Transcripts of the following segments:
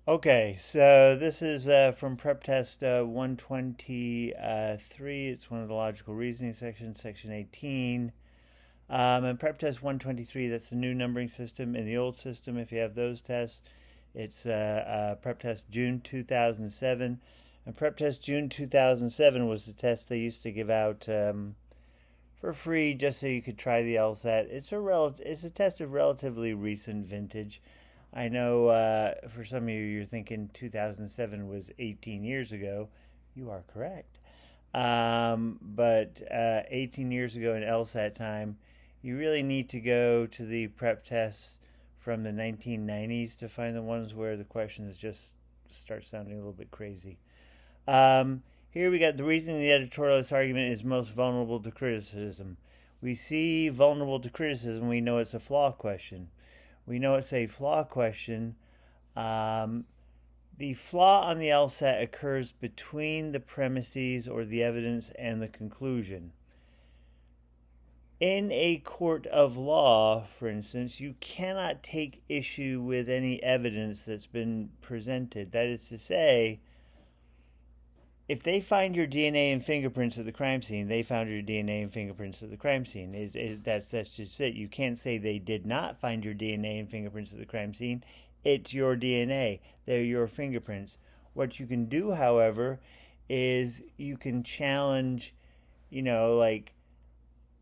Okay, so this is from PrepTest 123. It's one of the logical reasoning sections, section 18. And PrepTest 123, that's the new numbering system. In the old system, if you have those tests, it's PrepTest June 2007. And PrepTest June 2007 was the test they used to give out for free just so you could try the LSAT. It's a test of relatively recent vintage. I know for some of you, you're thinking 2007 was 18 years ago. You are correct. But 18 years ago in LSAT time, you really need to go to the prep tests from the 1990s to find the ones where the questions just start sounding a little bit crazy. Here we got the reason the editorialist argument is most vulnerable to criticism. We see vulnerable to criticism, we know it's a flaw question. We know it's a flaw question. The flaw on the LSAT occurs between the premises or the evidence and the conclusion. In a court of law, for instance, you cannot take issue with any evidence that's been presented. That is to say, if they find your DNA and fingerprints at the crime scene, they found your DNA and fingerprints at the crime scene. That's just it. You can't say they did not find your DNA and fingerprints at the crime scene. It's your DNA. They're your fingerprints. What you can do, however, is you can challenge, like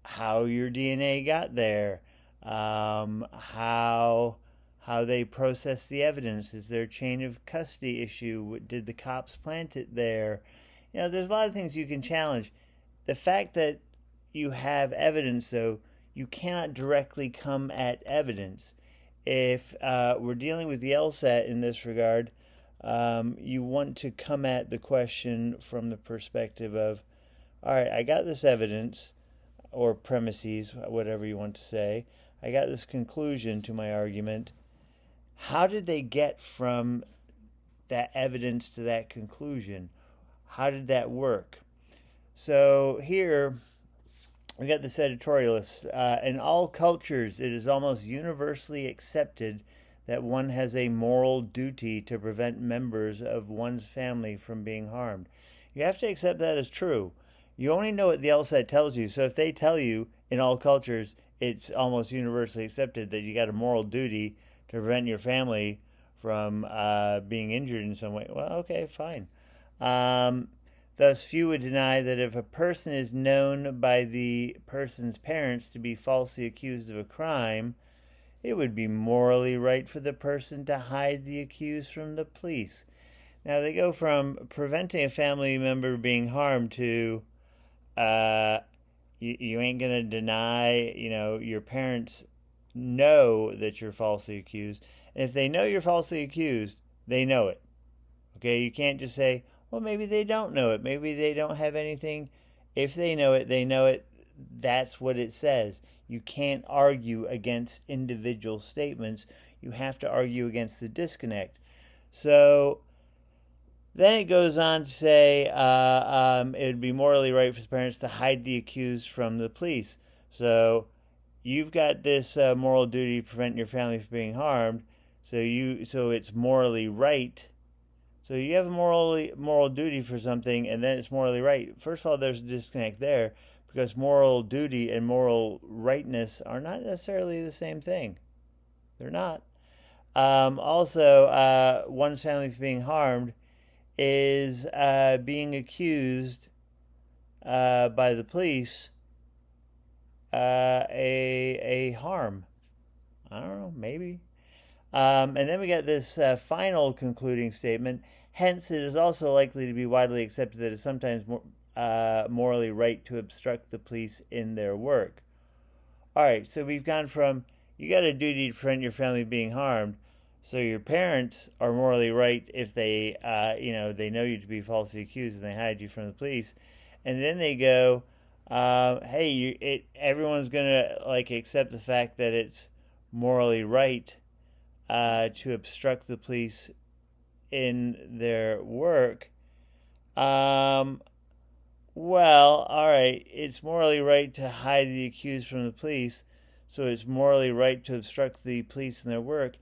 how your DNA got there, how they process the evidence. Is there a chain of custody issue? Did the cops plant it there? There's a lot of things you can challenge. The fact that you have evidence, though, you cannot directly come at evidence. If we're dealing with the LSAT in this regard, you want to come at the question from the perspective of, all right, I got this evidence or premises, whatever you want to say. I got this conclusion to my argument. How did they get from that evidence to that conclusion? How did that work? So here we got this editorialist. In all cultures, it is almost universally accepted that one has a moral duty to prevent members of one's family from being harmed. You have to accept that as true. You only know what the LSAT tells you. So if they tell you in all cultures, it's almost universally accepted that you got a moral duty to prevent your family from being injured in some way. Well, okay, fine. Thus, few would deny that if a person is known by the person's parents to be falsely accused of a crime, it would be morally right for the person to hide the accused from the police. Now, they go from preventing a family member being harmed to you ain't going to deny, your parents know that you're falsely accused. And if they know you're falsely accused, they know it. Okay, you can't just say, well, maybe they don't know it. Maybe they don't have anything. If they know it, they know it. That's what it says. You can't argue against individual statements. You have to argue against the disconnect. So then it goes on to say it would be morally right for the parents to hide the accused from the police. So you've got this moral duty to prevent your family from being harmed. So it's morally right. So you have a moral duty for something, and then it's morally right. First of all, there's a disconnect there because moral duty and moral rightness are not necessarily the same thing. They're not. Also, one's family from being harmed is being accused by the police a harm. I don't know, maybe. And then we got this final concluding statement. Hence, it is also likely to be widely accepted that it's sometimes morally right to obstruct the police in their work. All right, so we've gone from you got a duty to prevent your family being harmed. So your parents are morally right if they, they know you to be falsely accused and they hide you from the police. And then they go, hey, everyone's gonna accept the fact that it's morally right to obstruct the police in their work. Well, all right, it's morally right to hide the accused from the police, so it's morally right to obstruct the police in their work.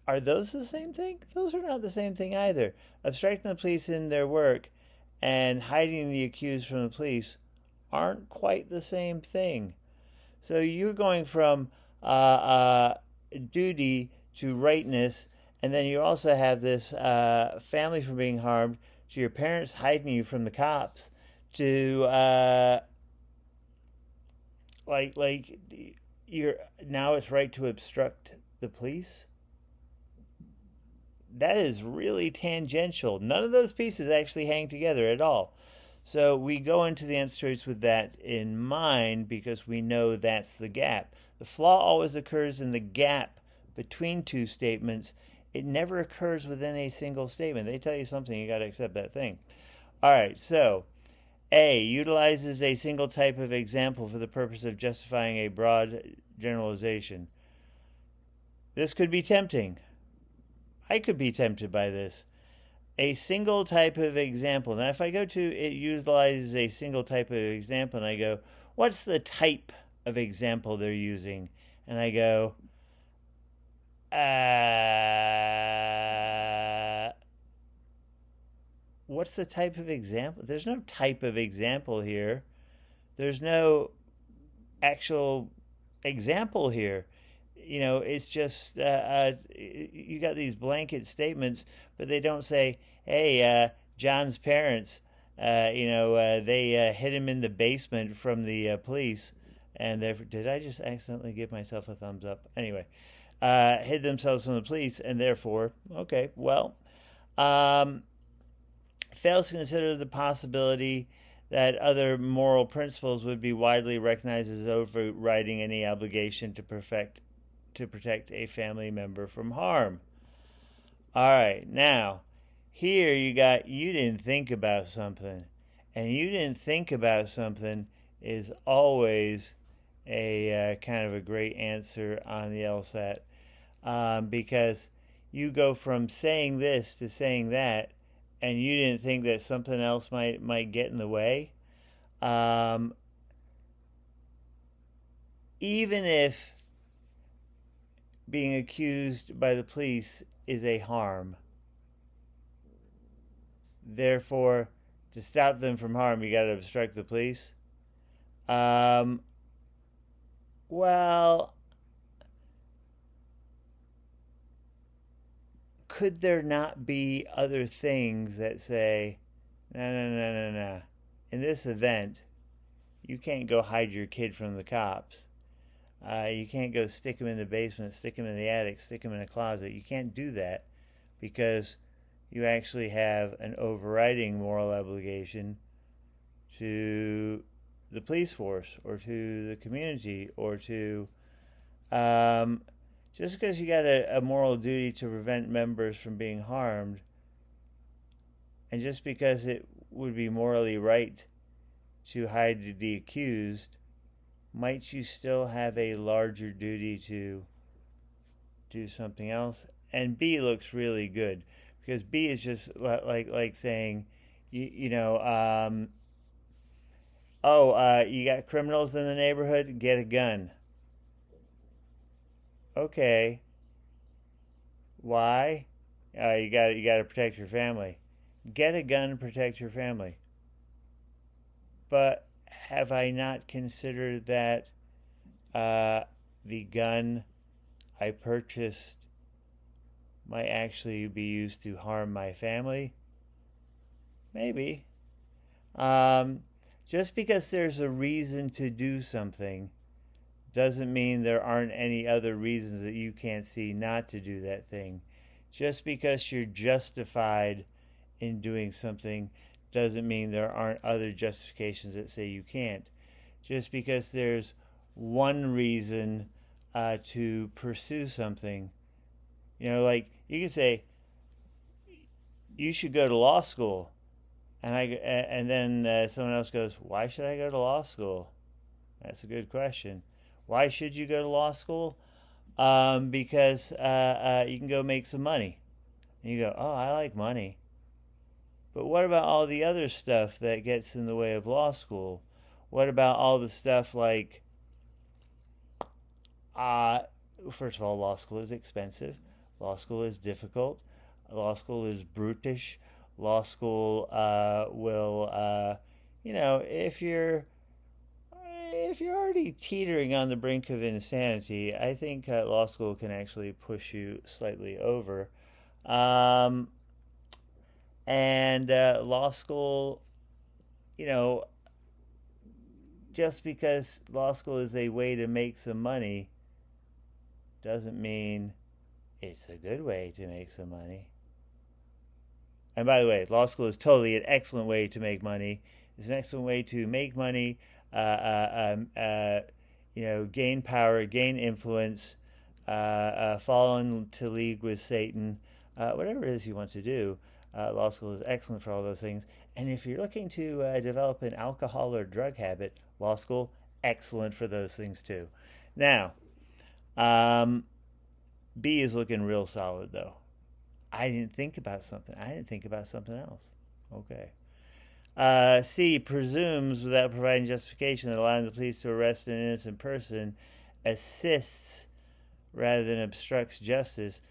Are those the same thing? Those are not the same thing either. Obstructing the police in their work and hiding the accused from the police aren't quite the same thing. So you're going from duty to rightness, and then you also have this family from being harmed, to your parents hiding you from the cops, to like you're now it's right to obstruct the police. That is really tangential. None of those pieces actually hang together at all. So we go into the answer choice with that in mind because we know that's the gap. The flaw always occurs in the gap between two statements. It never occurs within a single statement. They tell you something, you got to accept that thing. All right, so A utilizes a single type of example for the purpose of justifying a broad generalization. This could be tempting. I could be tempted by this. A single type of example. Now, if I go to it utilizes a single type of example, and I go, what's the type of example they're using? And I go, what's the type of example? There's no type of example here. There's no actual example here. You know, it's just you got these blanket statements, but they don't say, hey, John's parents, they hid him in the basement from the police, and did I just accidentally give myself a thumbs up? Anyway, hid themselves from the police, and therefore, okay, well, fails to consider the possibility that other moral principles would be widely recognized as overriding any obligation to protect a family member from harm. All right, now here you didn't think about something, and you didn't think about something is always a kind of a great answer on the LSAT, because you go from saying this to saying that, and you didn't think that something else might get in the way. Even if being accused by the police is a harm, therefore, to stop them from harm, you got to obstruct the police. Well, could there not be other things that say, no. In this event, you can't go hide your kid from the cops. You can't go stick him in the basement, stick him in the attic, stick him in a closet. You can't do that because you actually have an overriding moral obligation to the police force or to the community or to just because you got a moral duty to prevent members from being harmed, and just because it would be morally right to hide the accused, might you still have a larger duty to do something else? And B looks really good because B is just like saying, you got criminals in the neighborhood, get a gun. Okay. Why? You got to protect your family. Get a gun, protect your family. But have I not considered that the gun I purchased might actually be used to harm my family? Maybe. Just because there's a reason to do something doesn't mean there aren't any other reasons that you can't see not to do that thing. Just because you're justified in doing something doesn't mean there aren't other justifications that say you can't. Just because there's one reason to pursue something, like you can say you should go to law school, and then someone else goes, why should I go to law school? That's a good question. Why should you go to law school? Because you can go make some money. And you go, oh, I like money. But what about all the other stuff that gets in the way of law school? What about all the stuff like, first of all, law school is expensive. Law school is difficult. Law school is brutish. Law school will, if you're already teetering on the brink of insanity, I think law school can actually push you slightly over. Um, and law school, you know, just because law school is a way to make some money doesn't mean it's a good way to make some money. And by the way, law school is totally an excellent way to make money. It's an excellent way to make money, uh, uh, um, uh, gain power, gain influence, fall into league with Satan, whatever it is you want to do. Law school is excellent for all those things. And if you're looking to develop an alcohol or drug habit, law school, excellent for those things too. Now, um, B is looking real solid though. I didn't think about something. I didn't think about something else. Okay. C presumes, without providing justification, that allowing the police to arrest an innocent person assists rather than obstructs justice.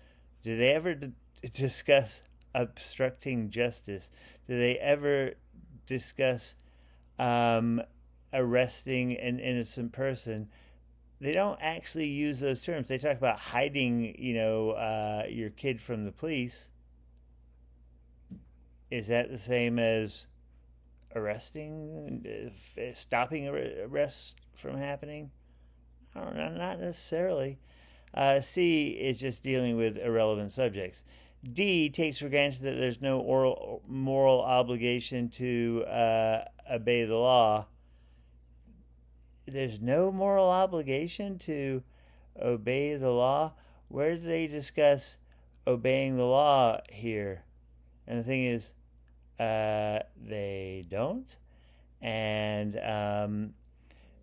Do they ever discuss obstructing justice? Do they ever discuss arresting an innocent person? They don't actually use those terms. They talk about hiding, your kid from the police. Is that the same as arresting, stopping arrest from happening? I don't know, not necessarily. C is just dealing with irrelevant subjects. D takes for granted that there's no moral obligation to obey the law. There's no moral obligation to obey the law. Where do they discuss obeying the law here? And the thing is, they don't, and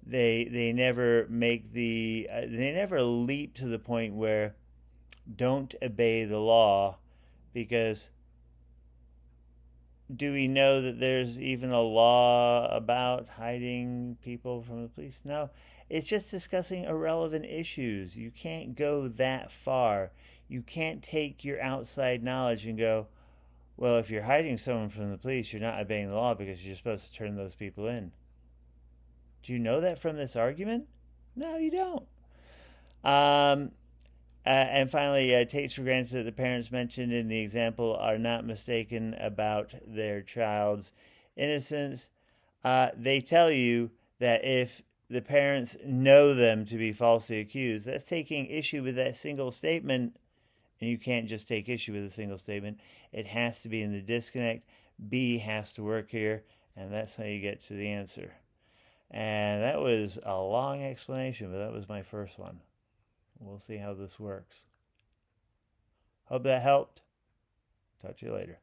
they never make they never leap to the point where don't obey the law, because do we know that there's even a law about hiding people from the police? No, it's just discussing irrelevant issues. You can't go that far. You can't take your outside knowledge and go, well, if you're hiding someone from the police, you're not obeying the law because you're supposed to turn those people in. Do you know that from this argument? No, you don't. And finally, takes for granted that the parents mentioned in the example are not mistaken about their child's innocence. They tell you that if the parents know them to be falsely accused, that's taking issue with that single statement. And you can't just take issue with a single statement. It has to be in the disconnect. B has to work here, and that's how you get to the answer. And that was a long explanation, but that was my first one. We'll see how this works. Hope that helped. Talk to you later.